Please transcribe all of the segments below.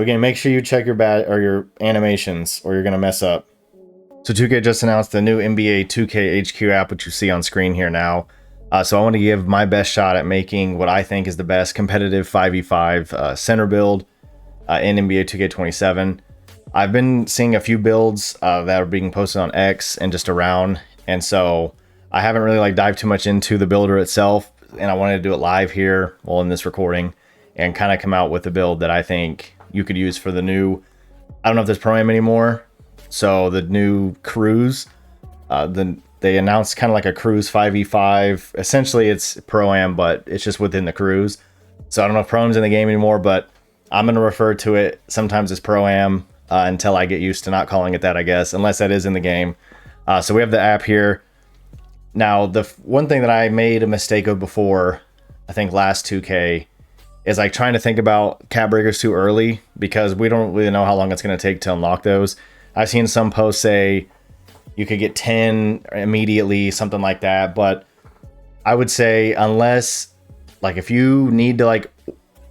Again, make sure you check your your animations or you're gonna mess up. So 2K just announced the new NBA 2K HQ app, which you see on screen here now. So I want to give my best shot at making what I think is the best competitive 5v5 center build in NBA 2K27. I've been seeing a few builds that are being posted on X and just around, and so I haven't really like dived too much into the builder itself, and I wanted to do it live here while in this recording and kind of come out with a build that I think you could use for the new, I don't know if there's Pro-Am anymore, so the new Cruise. They announced kind of like a Cruise 5v5. Essentially it's Pro-Am, but it's just within the Cruise. So I don't know if Pro-Am's in the game anymore, but I'm going to refer to it sometimes as Pro-Am until I get used to not calling it that, I guess, unless that is in the game. So we have the app here. Now, the one thing that I made a mistake of before, I think last 2K, is like trying to think about cap breakers too early, because we don't really know how long it's going to take to unlock those. I've seen some posts say you could get 10 immediately, something like that. But I would say, unless, like, if you need to, like,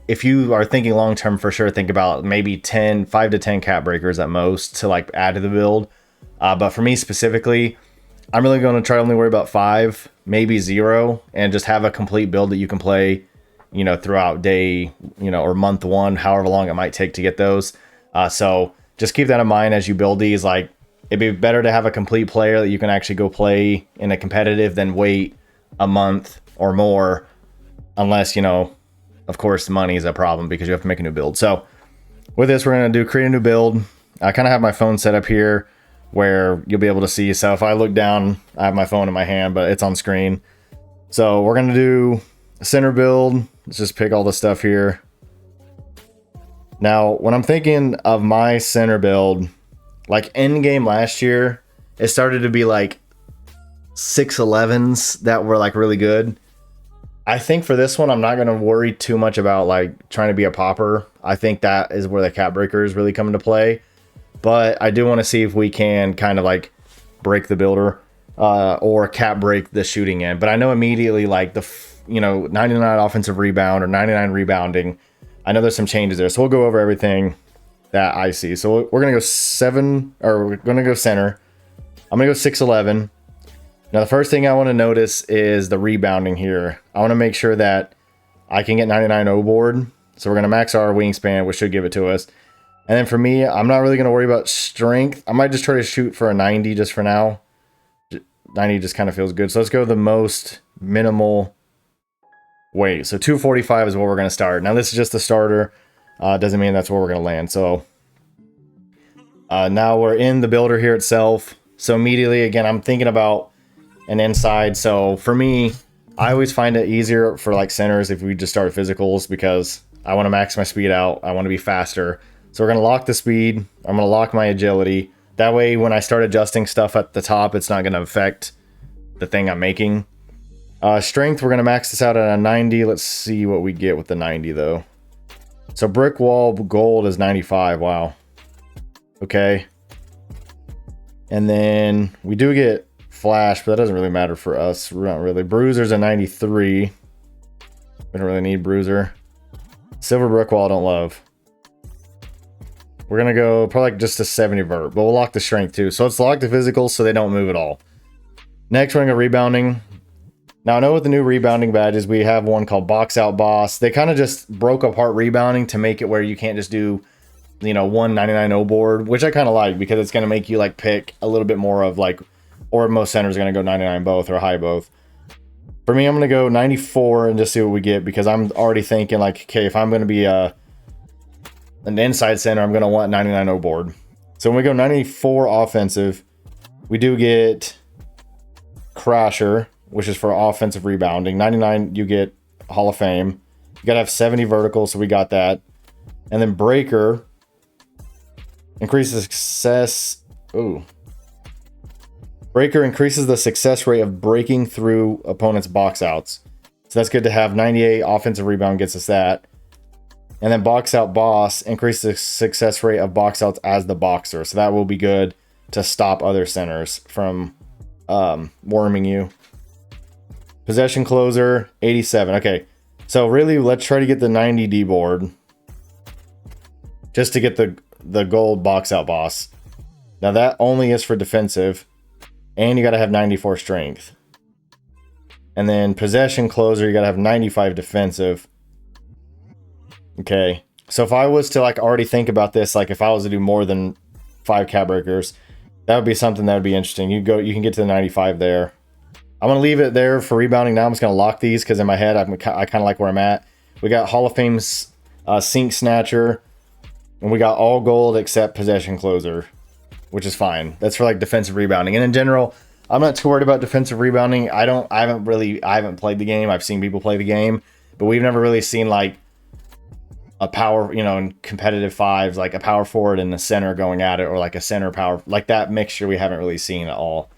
if you are thinking long term, for sure, think about maybe 5 to 10 cap breakers at most to like add to the build. But for me specifically, I'm really going to try to only worry about 5, maybe 0, and just have a complete build that you can play, you know, throughout day, you know, or month 1, however long it might take to get those. So just keep that in mind as you build these. Like, it'd be better to have a complete player that you can actually go play in a competitive than wait a month or more, unless, you know, of course, money is a problem because you have to make a new build. So with this, we're going to create a new build. I kind of have my phone set up here where you'll be able to see. So if I look down, I have my phone in my hand, but it's on screen. So we're going to do a center build. Let's just pick all the stuff here. Now, when I'm thinking of my center build, like end game last year, it started to be like 6'11s that were like really good. I think for this one, I'm not going to worry too much about like trying to be a popper. I think that is where the cap breakers really come into play. But I do want to see if we can kind of like break the builder or cap break the shooting end. But I know immediately like the, 99 offensive rebound or 99 rebounding. I know there's some changes there. So we'll go over everything that I see. So we're going to go we're going to go center. I'm going to go 6'11. Now, the first thing I want to notice is the rebounding here. I want to make sure that I can get 99 O board. So we're going to max our wingspan, which should give it to us. And then for me, I'm not really going to worry about strength. I might just try to shoot for a 90 just for now. 90 just kind of feels good. So let's go the most minimal weight. So 245 is what we're going to start. Now, this is just the starter. Doesn't mean that's where we're going to land. So now we're in the builder here itself. So immediately, again, I'm thinking about an inside. So for me, I always find it easier for like centers if we just start physicals, because I want to max my speed out. I want to be faster. So we're going to lock the speed. I'm going to lock my agility. That way, when I start adjusting stuff at the top, it's not going to affect the thing I'm making. Strength, we're going to max this out at a 90. Let's see what we get with the 90 though. So brick wall gold is 95. Wow. Okay. And then we do get flash, but that doesn't really matter for us. We're not really. Bruiser's a 93. We don't really need bruiser. Silver brick wall I don't love. We're gonna go probably like just a 70 vert, but we'll lock the strength too. So let's lock the physicals so they don't move at all. Next, we're gonna go rebounding. Now, I know with the new rebounding badges, we have one called Box Out Boss. They kind of just broke apart rebounding to make it where you can't just do, 199 O board, which I kind of like, because it's gonna make you like pick a little bit more of like, or most centers are going to go 99 both or high both. For me, I'm going to go 94 and just see what we get, because I'm already thinking like, okay, if I'm going to be an inside center, I'm going to want 99 O board. So when we go 94 offensive, we do get Crasher, which is for offensive rebounding. 99, you get Hall of Fame. You got to have 70 vertical, so we got that. And then Breaker increases success. Ooh. Breaker increases the success rate of breaking through opponents' box outs. So that's good to have. 98 offensive rebound gets us that. And then Box Out Boss increases the success rate of box outs as the boxer. So that will be good to stop other centers from worming you. Possession Closer, 87. Okay, so really, let's try to get the 90 D board. just to get the gold box out boss. Now that only is for defensive, and you got to have 94 strength. And then possession closer, you got to have 95 defensive. Okay, so if I was to like already think about this, like if I was to do more than 5 cap breakers, that would be something that would be interesting. You can get to the 95 there. I'm gonna leave it there for rebounding now. I'm just gonna lock these because in my head I kind of like where I'm at. We got Hall of Fame Sink Snatcher, and we got all gold except possession closer, which is fine. That's for like defensive rebounding. And in general, I'm not too worried about defensive rebounding. I haven't played the game. I've seen people play the game, but we've never really seen like a power, you know, in competitive fives, like a power forward and a center going at it, or like a center power, like that mixture we haven't really seen at all.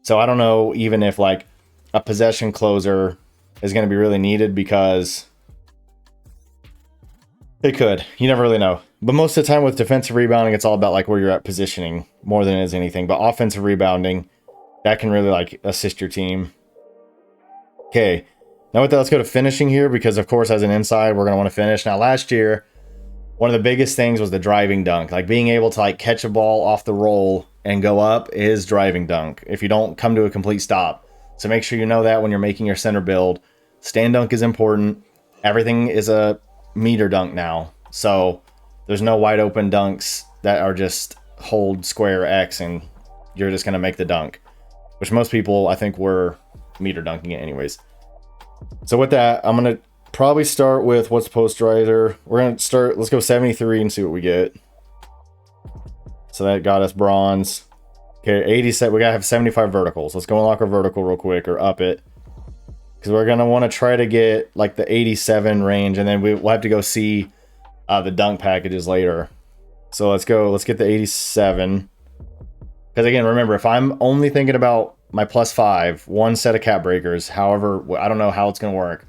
So I don't know even if like a possession closer is going to be really needed, because it could. You never really know. But most of the time with defensive rebounding, it's all about like where you're at positioning more than it is anything. But offensive rebounding, that can really like assist your team. Okay. Now with that, let's go to finishing here, because of course as an inside, we're going to want to finish. Now last year, one of the biggest things was the driving dunk. Like being able to like catch a ball off the roll and go up is driving dunk if you don't come to a complete stop. So make sure you know that when you're making your center build. Stand dunk is important. Everything is a meter dunk now. So there's no wide open dunks that are just hold square X and you're just going to make the dunk, which most people I think were meter dunking it anyways. So with that, I'm going to probably start with what's posterizer. We're going to start, let's go 73 and see what we get. So that got us bronze. Okay, 80 set. We got to have 75 verticals. Let's go unlock our vertical real quick, or up it, because we're going to want to try to get like the 87 range, and then we'll have to go see the dunk packages later. So let's get the 87. Because again, remember, if I'm only thinking about my +5, one set of cap breakers, however, I don't know how it's going to work.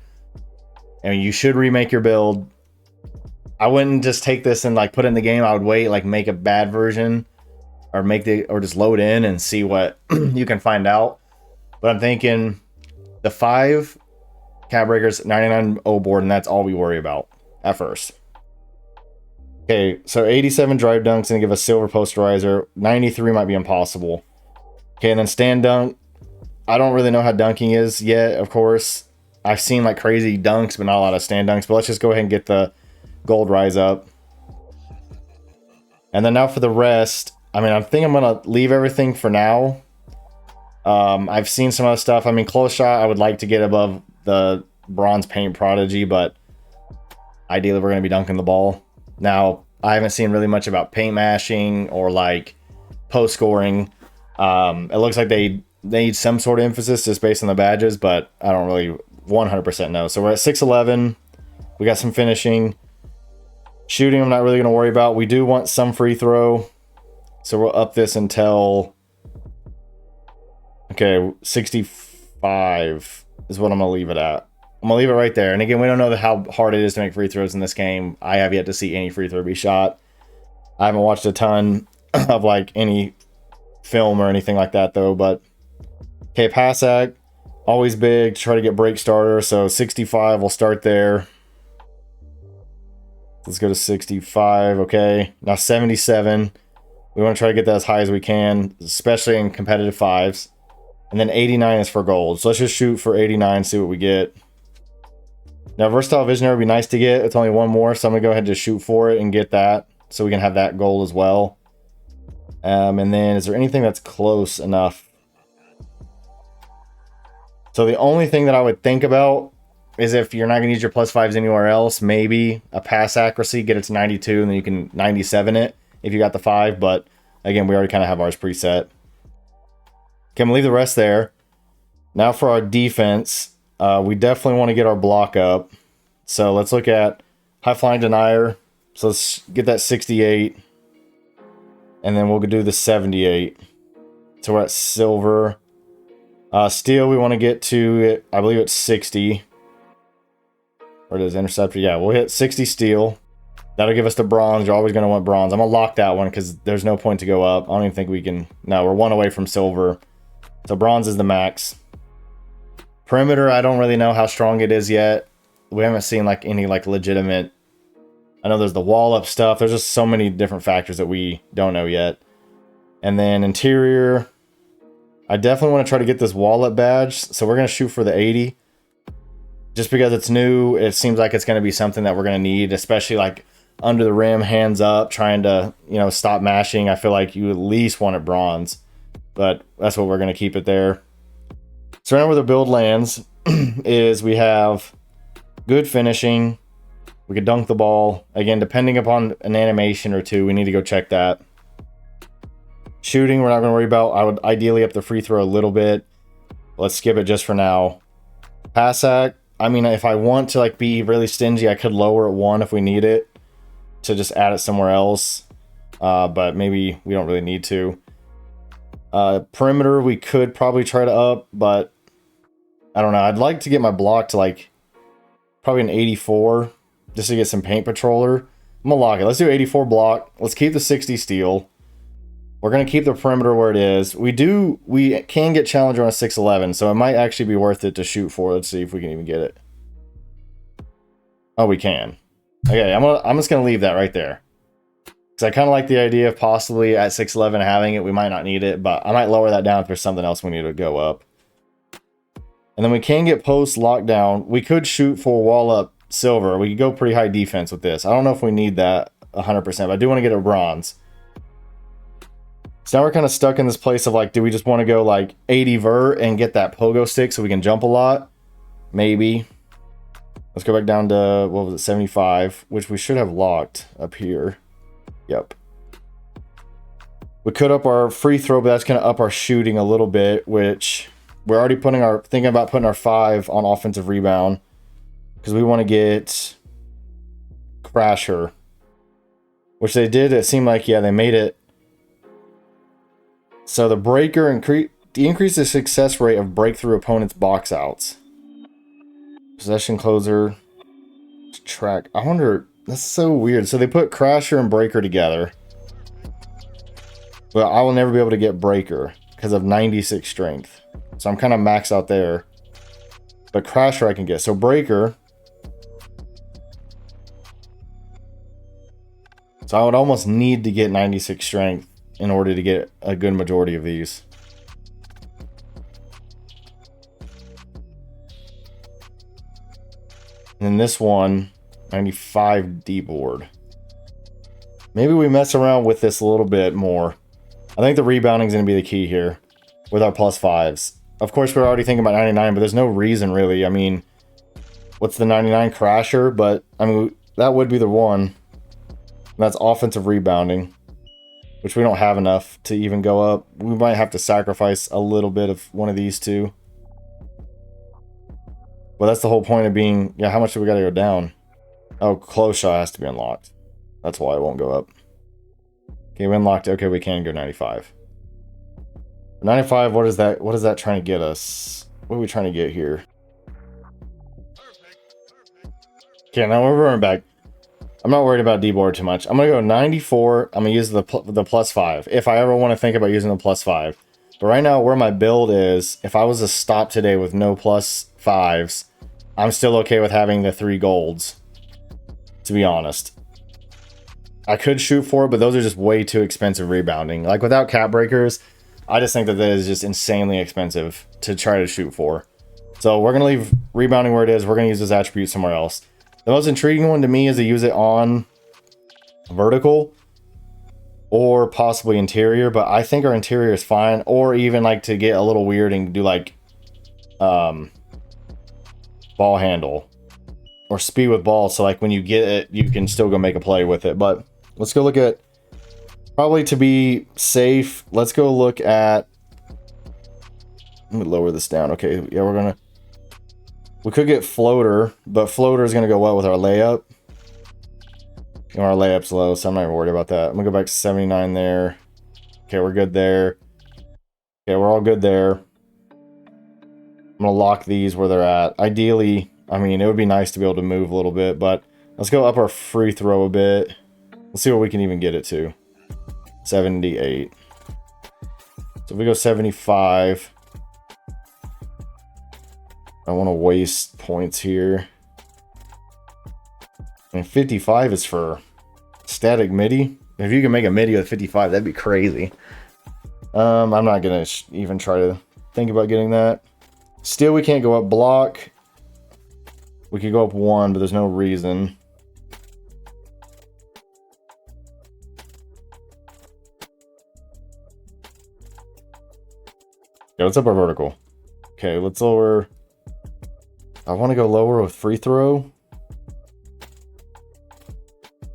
I mean, you should remake your build. I wouldn't just take this and like put it in the game. I would wait, like make a bad version, or just load in and see what you can find out. But I'm thinking the 5 cap breakers, 99 O board, and that's all we worry about at first. Okay, so 87 drive dunks and give us silver posterizer. 93 might be impossible. Okay, and then stand dunk. I don't really know how dunking is yet, of course. I've seen like crazy dunks, but not a lot of stand dunks. But let's just go ahead and get the gold rise up. And then now for the rest, I mean, I think I'm going to leave everything for now. I've seen some other stuff. I mean, close shot, I would like to get above the bronze paint prodigy, but ideally we're going to be dunking the ball. Now, I haven't seen really much about paint mashing or like post scoring. It looks like they need some sort of emphasis just based on the badges, but I don't really 100% know. So we're at 611. We got some finishing. Shooting, I'm not really going to worry about. We do want some free throw. So we'll up this until, okay, 65 is what I'm going to leave it at. I'm going to leave it right there. And again, we don't know how hard it is to make free throws in this game. I have yet to see any free throw be shot. I haven't watched a ton of like any film or anything like that though. But okay, pass act, always big to try to get break starter. So 65, we'll start there. Let's go to 65. Okay, now 77. We want to try to get that as high as we can, especially in competitive fives. And then 89 is for gold. So let's just shoot for 89, see what we get. Now, versatile visionary would be nice to get. It's only one more, so I'm going to go ahead and just shoot for it and get that, so we can have that gold as well. And then, is there anything that's close enough? So the only thing that I would think about is if you're not going to use your +5s anywhere else, maybe a pass accuracy, get it to 92, and then you can 97 it if you got the 5. But again, we already kind of have ours preset. Okay, I'm going to leave the rest there. Now for our defense, we definitely want to get our block up. So let's look at high flying denier. So let's get that 68. And then we'll do the 78. So we're at silver. Steel, we want to get to, I believe it's 60. Or it is interceptor. Yeah, we'll hit 60 steel. That'll give us the bronze. You're always going to want bronze. I'm going to lock that one because there's no point to go up. I don't even think we can. No, we're one away from silver. So bronze is the max. Perimeter, I don't really know how strong it is yet. We haven't seen like any like legitimate I know there's the wall up stuff. There's just so many different factors that we don't know yet. And then interior, I definitely want to try to get this wall up badge. So we're going to shoot for the 80. Just because it's new, it seems like it's going to be something that we're going to need, especially like under the rim, hands up, trying to, you know, stop mashing. I feel like you at least want it bronze, but that's what we're going to keep it there. So right now where the build lands is we have good finishing. We could dunk the ball. Again, depending upon an animation or two, we need to go check that. Shooting, we're not going to worry about. I would ideally up the free throw a little bit. Let's skip it just for now. Pass act, I mean, if I want to like be really stingy, I could lower it 1 if we need it to just add it somewhere else. But maybe we don't really need to. Perimeter, we could probably try to up, but I don't know. I'd like to get my block to like probably an 84 just to get some paint patroller. I'm gonna lock it. Let's do 84 block. Let's keep the 60 steal. We're gonna keep the perimeter where it is. We can get challenger on a 6'11", so it might actually be worth it to shoot for. Let's see if we can even get it. Oh, we can. Okay, I'm just gonna leave that right there. Because I kind of like the idea of possibly at 6'11" having it. We might not need it, but I might lower that down if there's something else we need to go up. And then we can get post lockdown. We could shoot for wall up silver. We could go pretty high defense with this. I don't know if we need that 100%, but I do want to get a bronze. So now we're kind of stuck in this place of like, do we just want to go like 80 vert and get that pogo stick so we can jump a lot? Maybe. Let's go back down to, what was it, 75, which we should have locked up here. Yep. We could up our free throw, but that's going to up our shooting a little bit, which we're already thinking about putting our 5 on offensive rebound because we want to get Crasher, which they did. It seemed like, yeah, they made it. So the breaker increase the success rate of breakthrough opponents' box outs. Possession closer. Track. I wonder, that's so weird. So they put Crasher and Breaker together. But I will never be able to get Breaker because of 96 strength. So I'm kind of maxed out there. But Crasher I can get. So Breaker. So I would almost need to get 96 strength in order to get a good majority of these. And then this one, 95 D board. Maybe we mess around with this a little bit more. I think the rebounding is going to be the key here with our +5s. Of course, we're already thinking about 99, but there's no reason really. I mean, what's the 99 Crasher? But I mean, that would be the one. That's offensive rebounding, which we don't have enough to even go up. We might have to sacrifice a little bit of one of these two. Well, that's the whole point of being, yeah, how much do we got to go down? Oh, close shot has to be unlocked. That's why it won't go up. Okay, we unlocked. Okay, we can go 95. 95, what is that trying to get us? What are we trying to get here? Okay, now we're running back. I'm not worried about D-board too much. I'm going to go 94. I'm going to use the +5 if I ever want to think about using the +5. But right now, where my build is, if I was to stop today with no +5s, I'm still okay with having the 3 golds, to be honest. I could shoot for it, but those are just way too expensive rebounding. Like, without cap breakers, I just think that is just insanely expensive to try to shoot for. So we're going to leave rebounding where it is. We're going to use this attribute somewhere else. The most intriguing one to me is to use it on vertical or possibly interior, but I think our interior is fine. Or even like to get a little weird and do like ball handle or speed with ball. So like when you get it, you can still go make a play with it. But let's go look at, probably to be safe, let's go look at, let me lower this down. Okay, yeah, we could get floater, but floater is going to go well with our layup. And our layup's low, so I'm not even worried about that. I'm going to go back to 79 there. Okay, we're good there. Okay, we're all good there. I'm going to lock these where they're at. Ideally, I mean, it would be nice to be able to move a little bit, but let's go up our free throw a bit. Let's see what we can even get it to. 78. So if we go 75... I don't want to waste points here. And 55 is for static midi. If you can make a midi with 55, that'd be crazy. I'm not gonna even try to think about getting that. Still, we can't go up block. We could go up 1, but there's no reason. Yeah, let's up our vertical. Okay, let's lower. I want to go lower with free throw.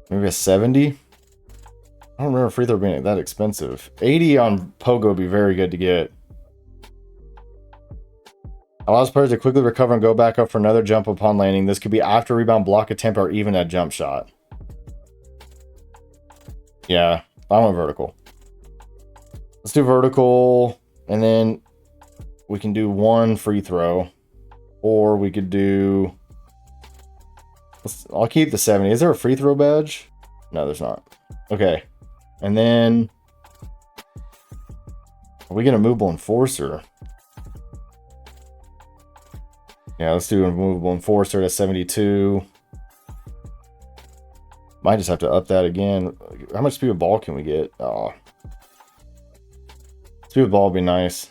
Maybe a 70. I don't remember free throw being that expensive. 80 on Pogo would be very good to get. Allows players to quickly recover and go back up for another jump upon landing. This could be after rebound, block attempt, or even a jump shot. Yeah, I want vertical. Let's do vertical, and then we can do 1 free throw. Or we could do... I'll keep the 70. Is there a free throw badge? No, there's not. Okay. And then... Are we going to movable enforcer? Yeah, let's do a movable enforcer at 72. Might just have to up that again. How much speed of ball can we get? Oh. Speed of ball would be nice.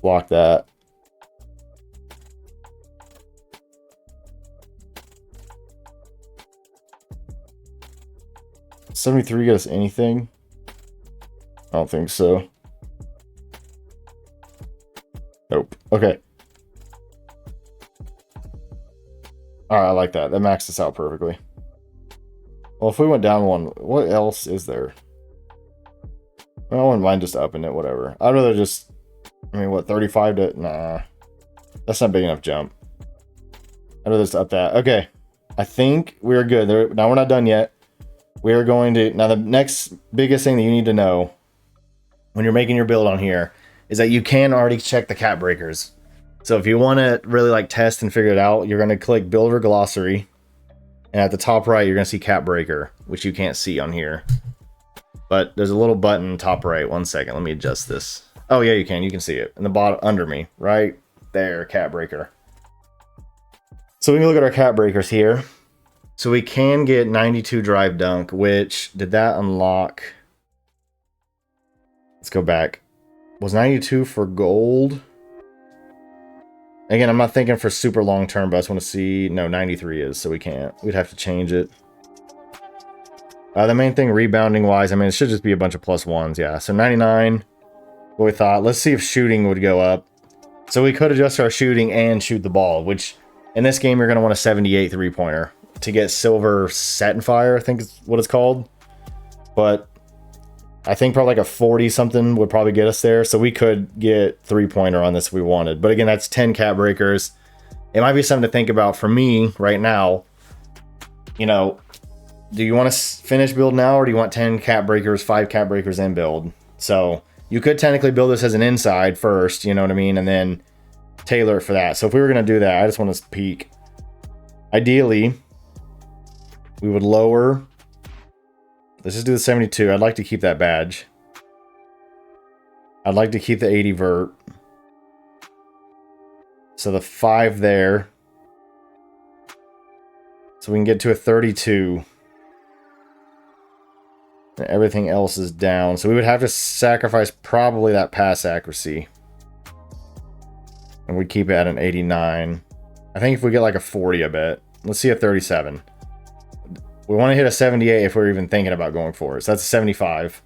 Block that. $73 get us anything? I don't think so. Nope. Okay. Alright, I like that. That maxed us out perfectly. Well, if we went down 1, what else is there? I wouldn't mind just upping it, whatever. I'd rather just... I mean, what, 35 to... Nah. That's not big enough jump. I'd rather just up that. Okay. I think we're good. Now, we're not done yet. We are going to... Now, the next biggest thing that you need to know when you're making your build on here is that you can already check the cap breakers. So if you want to really like test and figure it out, you're going to click Builder Glossary. And at the top right, you're going to see cap breaker, which you can't see on here. But there's a little button top right. One second. Let me adjust this. Oh, yeah, you can. You can see it in the bottom under me. Right there, cap breaker. So we can look at our cap breakers here. So we can get 92 drive dunk, which did that unlock? Let's go back. Was 92 for gold? Again, I'm not thinking for super long term, but I just want to see. No, 93 is, so we can't. We'd have to change it. The main thing rebounding wise, I mean, it should just be a bunch of +1s, yeah. So 99, what we thought. Let's see if shooting would go up. So we could adjust our shooting and shoot the ball, which in this game, you're going to want a 78 3-pointer to get silver satin fire, I think is what it's called. But I think probably like a 40 something would probably get us there. So we could get 3-pointer on this if we wanted. But again, that's 10 cap breakers. It might be something to think about for me right now. You know, do you want to finish build now, or do you want 10 cap breakers, 5 cap breakers in build? So you could technically build this as an inside first, you know what I mean? And then tailor it for that. So if we were going to do that, I just want to peek. Ideally, we would lower... Let's just do the 72. I'd like to keep that badge. I'd like to keep the 80 vert. So the 5 there. So we can get to a 32. And everything else is down. So we would have to sacrifice probably that pass accuracy. And we'd keep it at an 89. I think if we get like a 40, I bet. Let's see a 37. We want to hit a 78 if we're even thinking about going for it. So that's a 75.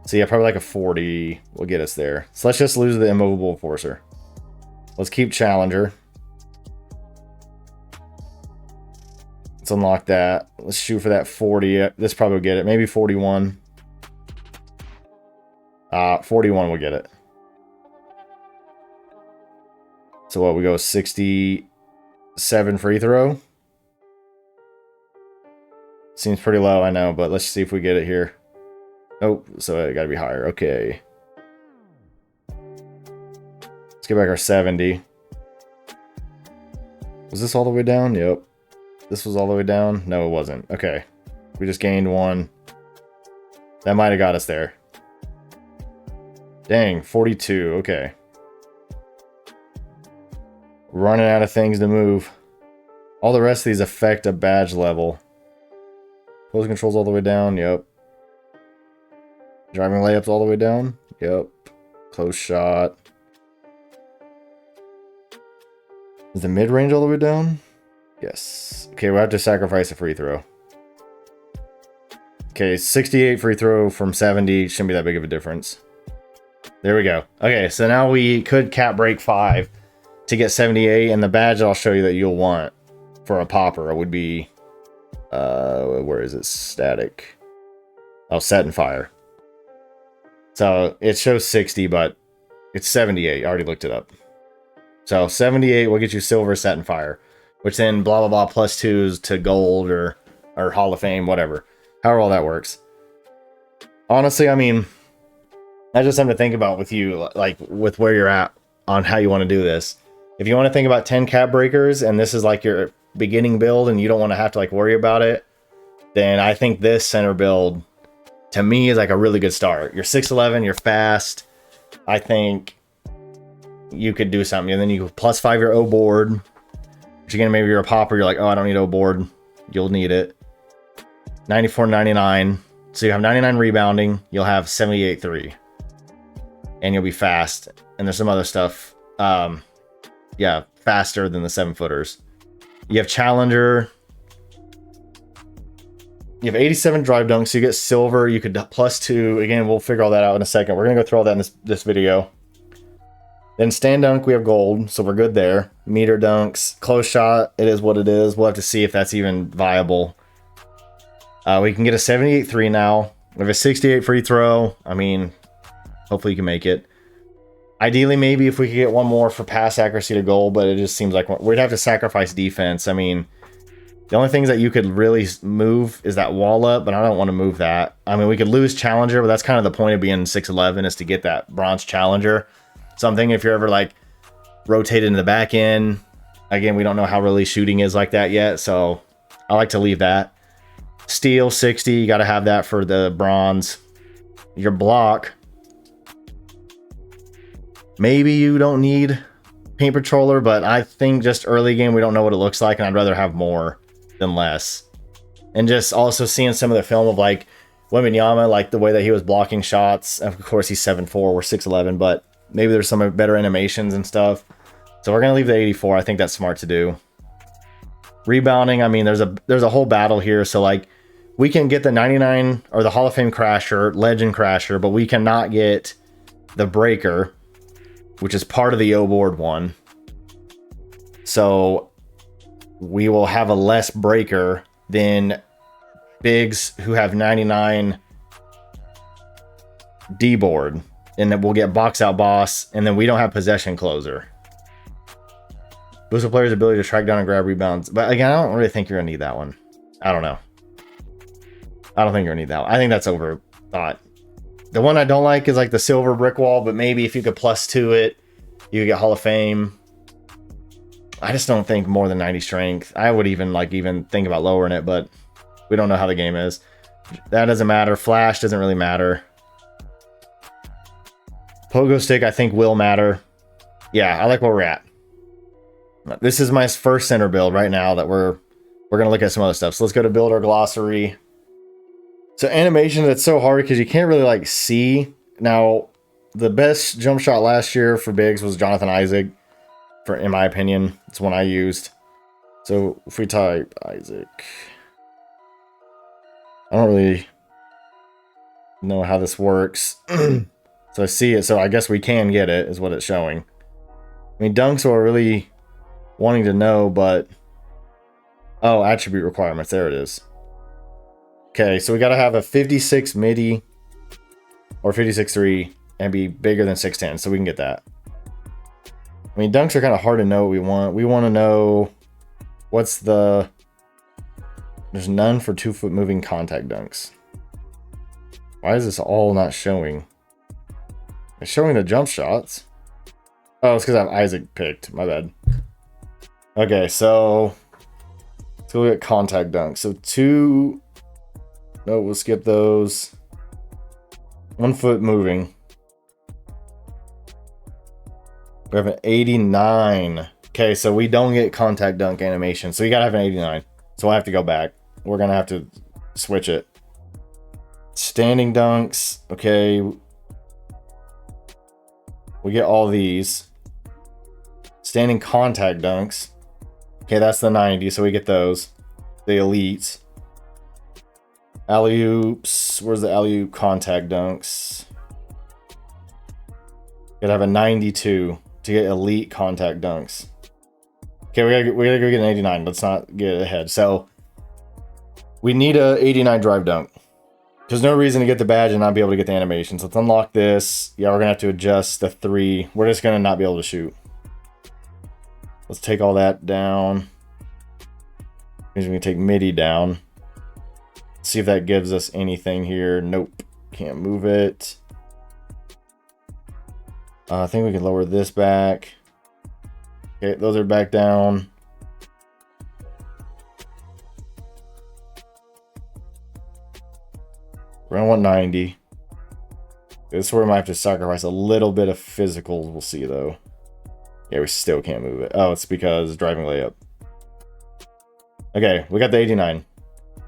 So yeah, probably like a 40 will get us there. So let's just lose the immovable enforcer. Let's keep challenger. Let's unlock that. Let's shoot for that 40. This probably will get it. Maybe 41. 41 will get it. So what, we go 67 free throw? Seems pretty low, I know, but let's see if we get it here. Oh, so it gotta be higher. Okay. Let's get back our 70. Was this all the way down? Yep. This was all the way down? No, it wasn't. Okay. We just gained 1. That might have got us there. Dang, 42. Okay. Running out of things to move. All the rest of these affect a badge level. Pose controls all the way down. Yep. Driving layups all the way down. Yep. Close shot. Is the mid-range all the way down? Yes. Okay, we'll have to sacrifice a free throw. Okay, 68 free throw from 70. Shouldn't be that big of a difference. There we go. Okay, so now we could cap break 5 to get 78, and the badge I'll show you that you'll want for a popper would be, where is it? Static. Oh, set and fire. So it shows 60, but it's 78. I already looked it up. So 78 will get you silver, set and fire, which then blah blah blah +2s to gold or Hall of Fame, whatever. However all that works. Honestly, I mean, that's just something to think about with you, like with where you're at on how you want to do this. If you want to think about 10 cap breakers and this is like your beginning build and you don't want to have to like worry about it, then I think this center build to me is like a really good start. You're 6'11", you're fast. I think you could do something, and then you +5 your O board, which again, maybe you're a popper, you're like, oh, I don't need O board. You'll need it. 94, 99. So you have 99 rebounding, you'll have 78-3. And you'll be fast. And there's some other stuff. Yeah, faster than the 7-footers. You have challenger. You have 87 drive dunks, so you get silver. You could +2. Again, we'll figure all that out in a second. We're going to go through all that in this video. Then stand dunk, we have gold, so we're good there. Meter dunks, close shot, it is what it is. We'll have to see if that's even viable. We can get a 78-3 now. We have a 68 free throw. I mean, hopefully you can make it. Ideally, maybe if we could get one more for pass accuracy to goal, but it just seems like we'd have to sacrifice defense. I mean, the only things that you could really move is that wall up, but I don't want to move that. I mean, we could lose challenger, but that's kind of the point of being 6'11" is to get that bronze challenger. So I'm thinking if you're ever like rotated in the back end, again, we don't know how really shooting is like that yet, so I like to leave that. Steal 60, you got to have that for the bronze. Your block, maybe you don't need paint patroller, but I think just early game we don't know what it looks like, and I'd rather have more than less. And just also seeing some of the film of like Wembanyama, like the way that he was blocking shots. Of course, he's 7'4", we're 6'11", but maybe there's some better animations and stuff. So we're gonna leave the 84. I think that's smart to do. Rebounding, I mean, there's a whole battle here. So like, we can get the 99 or the Hall of Fame crasher, legend crasher, but we cannot get the breaker, which is part of the O board one. So we will have a less breaker than bigs who have 99 D board, and then we'll get box out boss, and then we don't have possession closer. Boost a player's ability to track down and grab rebounds. But again, I don't really think you're gonna need that one. I don't know. I don't think you're gonna need that one. I think that's overthought. The one I don't like is like the silver brick wall, but maybe if you could +2 it, you could get Hall of Fame. I just don't think more than 90 strength. I would even think about lowering it, but we don't know how the game is. That doesn't matter. Flash doesn't really matter. Pogo stick, I think, will matter. Yeah, I like where we're at. This is my first center build right now that we're gonna look at some other stuff. So let's go to build our glossary. So animation, that's so hard because you can't really like see. Now, the best jump shot last year for bigs was Jonathan Isaac, in my opinion. It's one I used. So if we type Isaac, I don't really know how this works. So I see it, so I guess we can get it, is what it's showing. I mean, dunks are really wanting to know, but... Oh, attribute requirements, there it is. Okay, so we gotta have a 56 midi or 56.3 and be bigger than 6'10", so we can get that. I mean, dunks are kind of hard to know what we want. We want to know what's the... There's none for 2-foot moving contact dunks. Why is this all not showing? It's showing the jump shots. Oh, it's because I have Isaac picked. My bad. Okay, so let's go at contact dunks. So 2... No, we'll skip those. 1 foot moving. We have an 89. Okay, so we don't get contact dunk animation. So you gotta have an 89. So I have to go back. We're gonna have to switch it. Standing dunks. Okay. We get all these. Standing contact dunks. Okay, that's the 90, so we get those. The elites. Alley-oops. Where's the alley-oop contact dunks? Gotta have a 92 to get elite contact dunks. Okay, we gotta go get an 89. Let's not get ahead. So we need a 89 drive dunk. There's no reason to get the badge and not be able to get the animations. Let's unlock this. Yeah, we're gonna have to adjust the 3. We're just gonna not be able to shoot. Let's take all that down. Means we can take MIDI down. See if that gives us anything here. Nope, can't move it. I think we can lower this back. Okay, those are back down. We're gonna want 90. This is where we might have to sacrifice a little bit of physicals. We'll see though. Yeah, we still can't move it. Oh, it's because driving layup. Okay, we got the 89.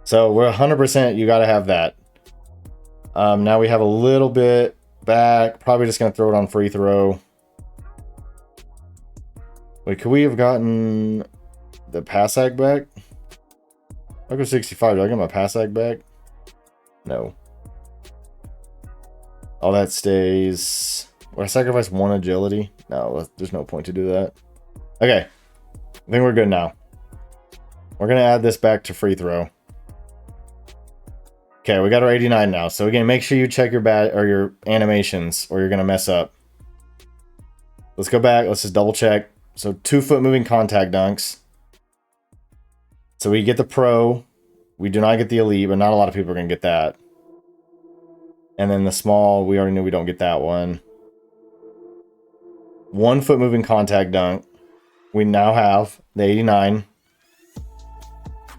So we're 100%. You gotta have that. Now we have a little bit back. Probably just gonna throw it on free throw. Wait, could we have gotten the pass ag back? I go 65. Do I get my pass ag back? No. All that stays. Would I sacrifice 1 agility? No, there's no point to do that. Okay. I think we're good now. We're gonna add this back to free throw. Okay, we got our 89 now. So again, make sure you check your your animations or you're gonna mess up. Let's go back. Let's just double check. So 2-foot moving contact dunks. So we get the pro. We do not get the elite, but not a lot of people are gonna get that. And then the small, we already knew we don't get that one. 1-foot moving contact dunk. We now have the 89.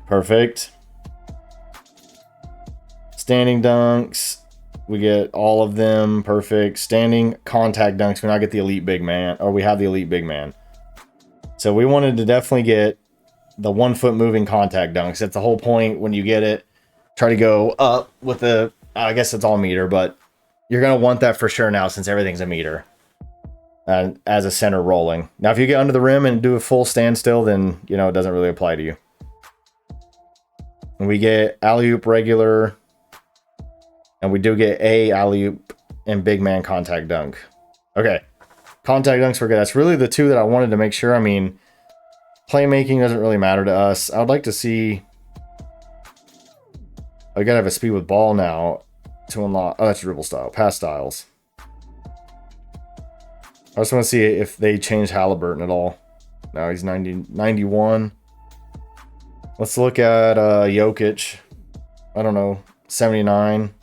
Perfect. Standing dunks. We get all of them. Perfect. Standing contact dunks. We now get the elite big man. Or we have the elite big man. So we wanted to definitely get the 1-foot moving contact dunks. That's the whole point when you get it. Try to go up with the... I guess it's all meter, but you're going to want that for sure now since everything's a meter. As a center rolling. Now, if you get under the rim and do a full standstill, then, you know, it doesn't really apply to you. And we get alley-oop regular. And we do get a alley-oop and big man contact dunk. Okay. Contact dunks were good. That's really the 2 that I wanted to make sure. I mean, playmaking doesn't really matter to us. I would like to see... I gotta have a speed with ball now to unlock... Oh, that's dribble style. Pass styles. I just want to see if they change Halliburton at all. No, he's 91. Let's look at Jokic. I don't know. 79.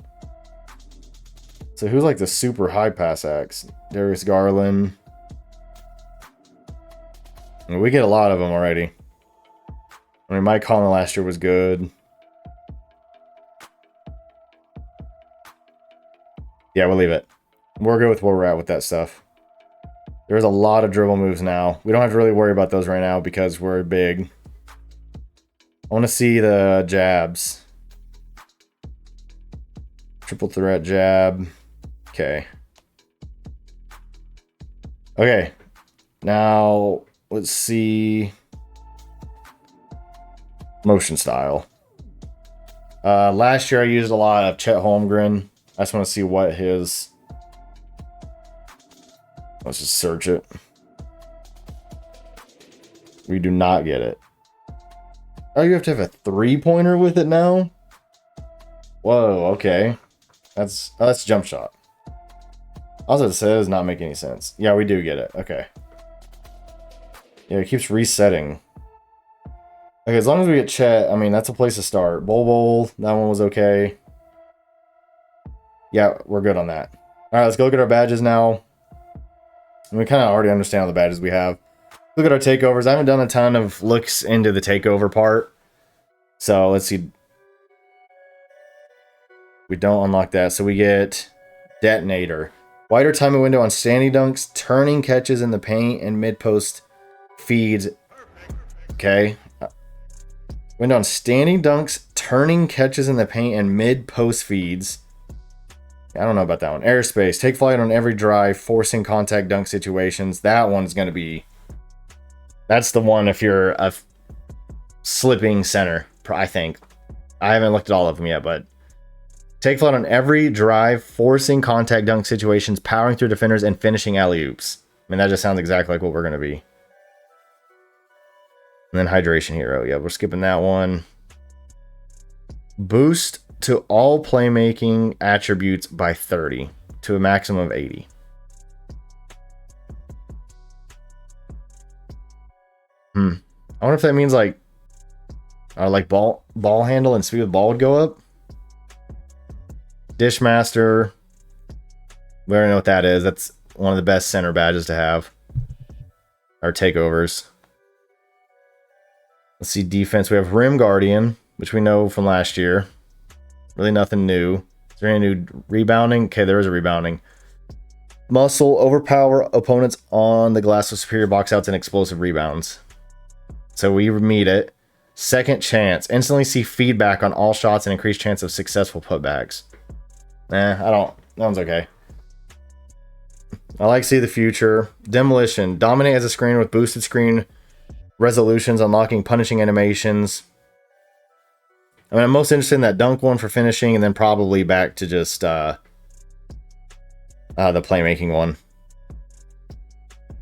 So who's like the super high pass acts? Darius Garland. I mean, we get a lot of them already. I mean, Mike Conley last year was good. Yeah, we'll leave it. We're good with where we're at with that stuff. There's a lot of dribble moves now. We don't have to really worry about those right now because we're big. I want to see the jabs. Triple threat jab. Okay. Okay. Now, let's see. Motion style. Last year I used a lot of Chet Holmgren. I just want to see what his... Let's just search it. We do not get it. Oh, you have to have a 3-pointer with it now? Whoa, okay. That's jump shot. Also, it says not make any sense. Yeah, we do get it. Okay. Yeah, it keeps resetting. Okay, as long as we get Chet, I mean, that's a place to start. Bowl, that one was okay. Yeah, we're good on that. All right, let's go look at our badges now. And we kind of already understand all the badges we have. Look at our takeovers. I haven't done a ton of looks into the takeover part. So let's see. We don't unlock that. So we get detonator. Wider timing window on standing dunks, turning catches in the paint, and mid-post feeds. Okay. Went on standing dunks, turning catches in the paint, and mid-post feeds. I don't know about that one. Airspace. Take flight on every drive, forcing contact dunk situations. That one's going to be... That's the one if you're a slipping center, I think. I haven't looked at all of them yet, but... Take flight on every drive, forcing contact dunk situations, powering through defenders, and finishing alley-oops. I mean, that just sounds exactly like what we're going to be. And then Hydration Hero. Yeah, we're skipping that one. Boost to all playmaking attributes by 30 to a maximum of 80. I wonder if that means like ball handle and speed of the ball would go up. Dishmaster. We already know what that is. That's one of the best center badges to have. Our takeovers. Let's see defense. We have Rim Guardian, which we know from last year. Really nothing new. Is there any new rebounding? Okay, there is a rebounding. Muscle, overpower opponents on the glass with superior box outs and explosive rebounds. So we meet it. Second chance. Instantly see feedback on all shots and increased chance of successful putbacks. I don't. That one's okay. I like see the future. Demolition. Dominate as a screen with boosted screen resolutions, unlocking punishing animations. I mean, I'm most interested in that dunk one for finishing, and then probably back to just the playmaking one.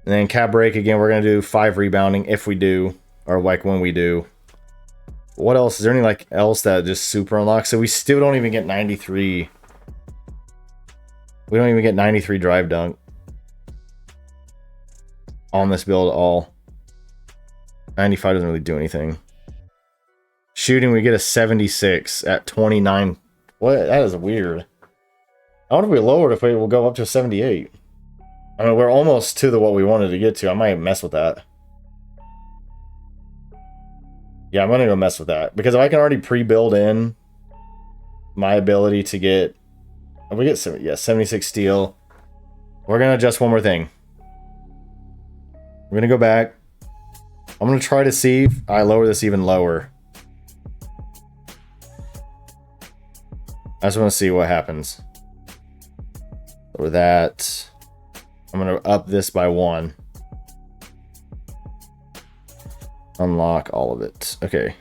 And then cap break again. We're gonna do 5 rebounding if we do, or like when we do. What else is there? Any like else that just super unlocks? So we still don't even get 93. We don't even get 93 drive dunk on this build at all. 95 doesn't really do anything. Shooting, we get a 76 at 29. What? That is weird. I wonder if we lowered if we will go up to a 78. I mean, we're almost to what we wanted to get to. I might mess with that. Yeah, I'm gonna go mess with that because if I can already pre-build in my ability to get, if we get 76 steel. We're gonna adjust one more thing. We're gonna go back. I'm gonna try to see if I lower this even lower. I just want to see what happens. Over that, I'm gonna up this by 1. Unlock all of it. Okay.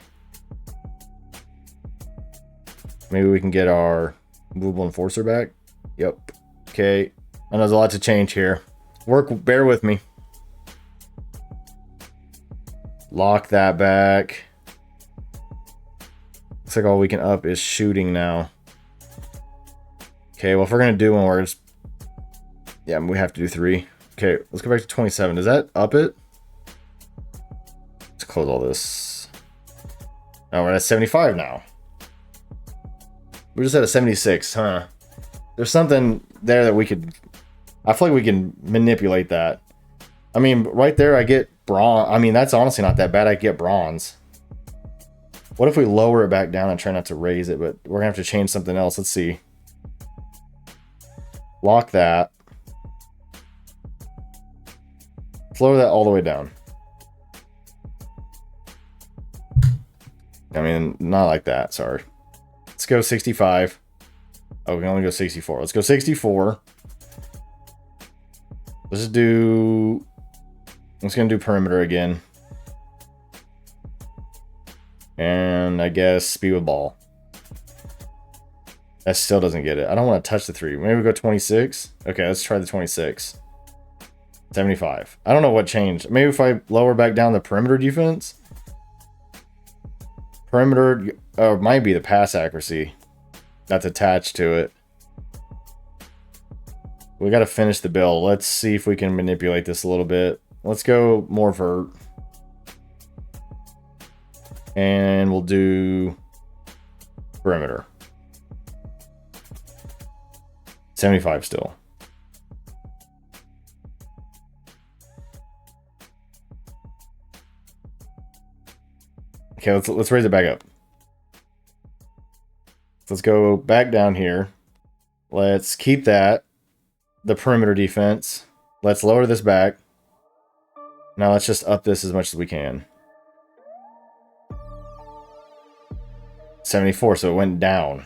Maybe we can get our movable enforcer back. Yep. Okay. I know there's a lot to change here. Bear with me. Lock that back. Looks like all we can up is shooting now. Okay, well, if we're gonna do one where it's... Yeah, we have to do 3. Okay, let's go back to 27. Does that up it? Let's close all this. Oh, we're at 75 now. We're just at a 76, huh? There's something there that we could... I feel like we can manipulate that. I mean, right there, I get bronze. I mean, that's honestly not that bad. I get bronze. What if we lower it back down and try not to raise it? But we're gonna have to change something else. Let's see. Lock that. Lower that all the way down. I mean, not like that. Sorry. Let's go 65. Oh, we can only go 64. Let's go 64. Let's do... I'm just going to do perimeter again. And I guess speed with ball. That still doesn't get it. I don't want to touch the 3. Maybe we go 26. Okay, let's try the 26. 75. I don't know what changed. Maybe if I lower back down the perimeter defense. Perimeter might be the pass accuracy that's attached to it. We got to finish the build. Let's see if we can manipulate this a little bit. Let's go more vert. And we'll do perimeter. 75 still. Okay, let's raise it back up. Let's go back down here. Let's keep that. The perimeter defense. Let's lower this back. Now let's just up this as much as we can. 74, so it went down.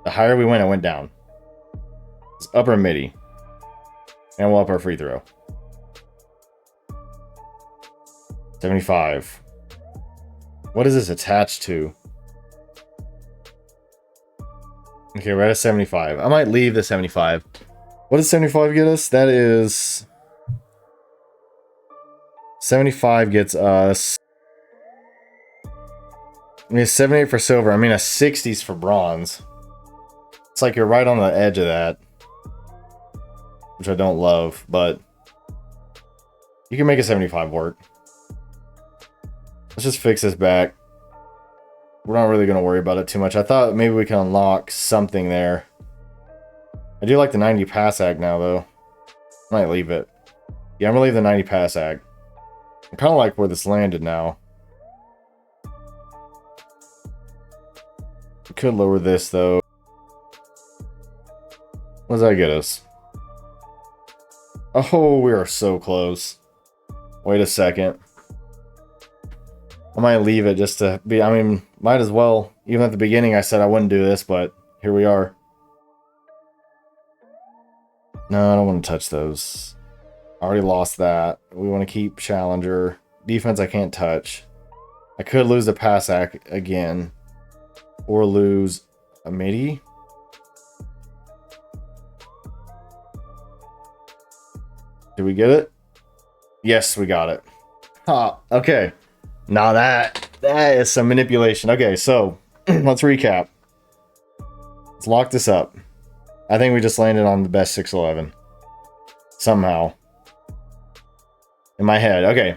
The higher we went, it went down. It's upper midi. And we'll up our free throw. 75. What is this attached to? Okay, we're at a 75. I might leave the 75. What does 75 get us? That is... 75 gets us... I mean, 78 for silver. I mean, a 60s for bronze. It's like you're right on the edge of that. Which I don't love, but... you can make a 75 work. Let's just fix this back. We're not really going to worry about it too much. I thought maybe we can unlock something there. I do like the 90 pass ag now, though. I might leave it. Yeah, I'm going to leave the 90 pass ag. I kind of like where this landed now. We could lower this, though. What does that get us? Oh, we are so close. Wait a second. I might leave it just to be... I mean, might as well. Even at the beginning I said I wouldn't do this, but here we are. No, I don't want to touch those. I already lost that. We want to keep Challenger. Defense I can't touch. I could lose the pass act again. Or lose a midi. Did we get it? Yes, we got it. Ha, okay. Now that is some manipulation. Okay, so let's recap. Let's lock this up. I think we just landed on the best 611. Somehow. In my head. Okay.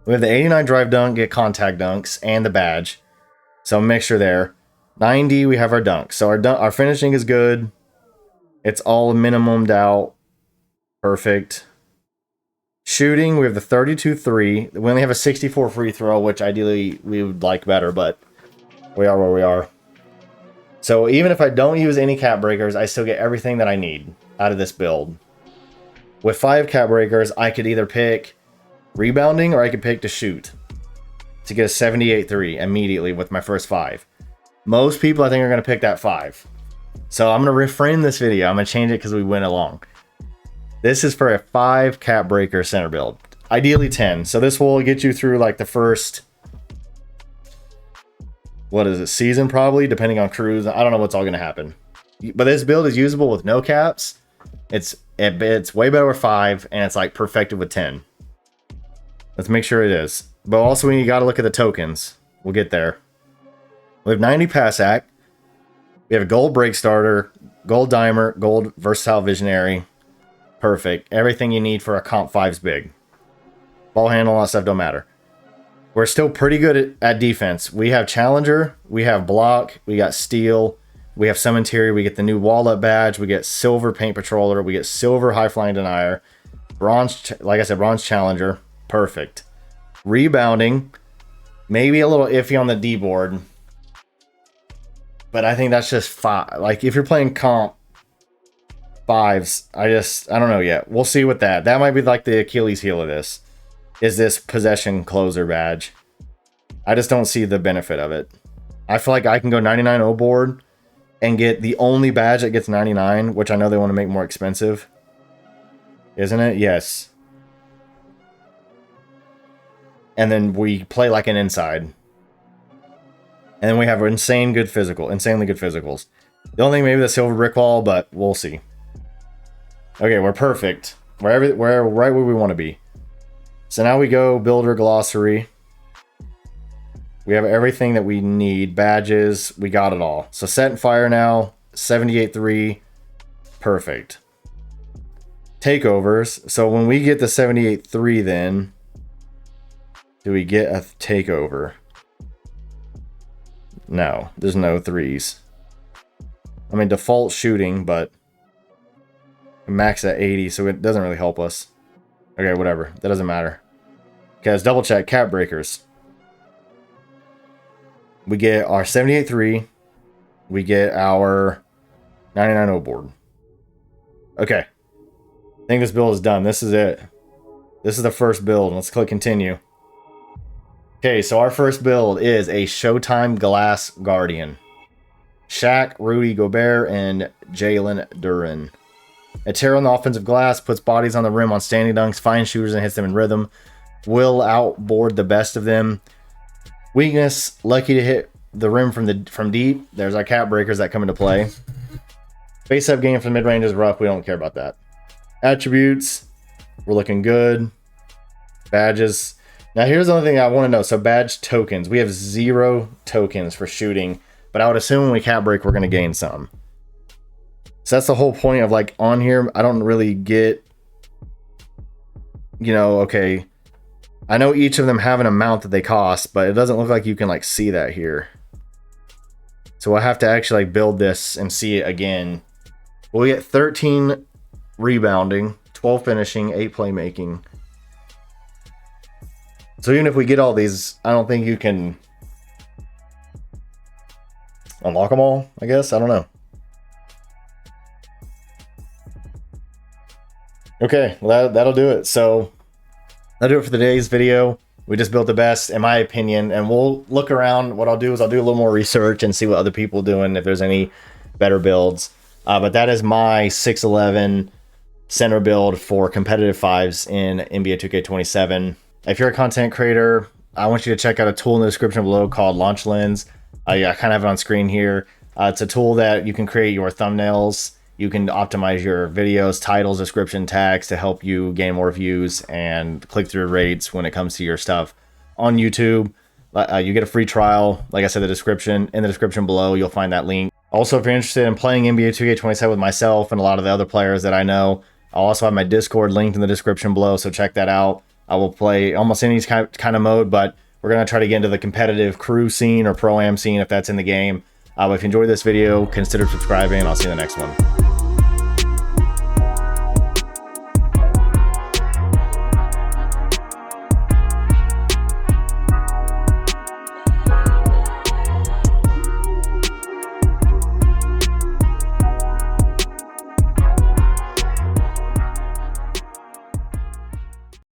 We have the 89 drive dunk, get contact dunks, and the badge. So a mixture there. 90, we have our dunk. So our finishing is good. It's all minimumed out. Perfect. Shooting, we have the 32-3. We only have a 64 free throw, which ideally we would like better, but we are where we are. So even if I don't use any cap breakers, I still get everything that I need out of this build. With 5 cap breakers, I could either pick rebounding or I could pick to shoot to get a 78-3 immediately with my first 5. Most people, I think, are going to pick that 5. So I'm going to reframe this video. I'm going to change it because we went along. This is for a 5 cap breaker center build. Ideally 10. So this will get you through like the first... what is it? Season probably, depending on crews. I don't know what's all going to happen. But this build is usable with no caps. It's way better with 5, and it's like perfected with 10. Let's make sure it is. But also we got to look at the tokens. We'll get there. We have 90 pass act. We have a gold break starter, gold dimer, gold versatile visionary. Perfect. Everything you need for a comp 5's big. Ball handle, all that stuff don't matter. We're still pretty good at defense. We have Challenger, we have Block, we got Steel, we have some interior, we get the new Wallet badge, we get Silver Paint Patroller, we get Silver High Flying Denier, Bronze, like I said, Bronze Challenger. Perfect. Rebounding, maybe a little iffy on the D board. But I think that's just 5. Like, if you're playing comp 5s, I don't know yet. We'll see with that. That might be like the Achilles heel of this. Is this possession closer badge. I just don't see the benefit of it. I feel like I can go 99 O board and get the only badge that gets 99, which I know they want to make more expensive. Isn't it? Yes. And then we play like an inside. And then we have insanely good physicals. The only thing maybe the silver brick wall, but we'll see. Okay, we're perfect. We're right where we want to be. So now we go builder glossary. We have everything that we need. Badges, we got it all. So set and fire now, 78-3. Perfect. Takeovers. So when we get the 78-3 then, do we get a takeover? No, there's no 3s. I mean, default shooting, but max at 80, so it doesn't really help us. Okay, whatever. That doesn't matter. Okay, let's double check. Cap breakers. We get our 78-3. We get our 99 O board. Okay. I think this build is done. This is it. This is the first build. Let's click continue. Okay, so our first build is a Showtime Glass Guardian. Shaq, Rudy Gobert, and Jalen Duren. A terror on the offensive glass, puts bodies on the rim on standing dunks, finds shooters and hits them in rhythm. Will outboard the best of them. Weakness, lucky to hit the rim from deep. There's our cap breakers that come into play. Face-up game from mid-range is rough. We don't care about that. Attributes, we're looking good. Badges. Now here's the only thing I want to know. So badge tokens. We have 0 tokens for shooting, but I would assume when we cap break, we're going to gain some. So that's the whole point of like on here. I don't really get, you know, okay. I know each of them have an amount that they cost, but it doesn't look like you can like see that here. So we'll have to actually like build this and see it again. We'll get 13 rebounding, 12 finishing, 8 playmaking. So even if we get all these, I don't think you can unlock them all, I guess. I don't know. Okay, well, that'll do it. So that'll do it for today's video. We just built the best, in my opinion, and we'll look around. What I'll do is I'll do a little more research and see what other people are doing, if there's any better builds. But that is my 6'11" center build for competitive 5s in NBA 2K27. If you're a content creator, I want you to check out a tool in the description below called LaunchLens. I kind of have it on screen here. It's a tool that you can create your thumbnails. You can optimize your videos, titles, description, tags to help you gain more views and click-through rates when it comes to your stuff on YouTube. You get a free trial. Like I said, in the description below, you'll find that link. Also, if you're interested in playing NBA 2K27 with myself and a lot of the other players that I know, I'll also have my Discord linked in the description below, so check that out. I will play almost any kind of mode, but we're going to try to get into the competitive crew scene or pro-am scene if that's in the game. If you enjoyed this video, consider subscribing, and I'll see you in the next one.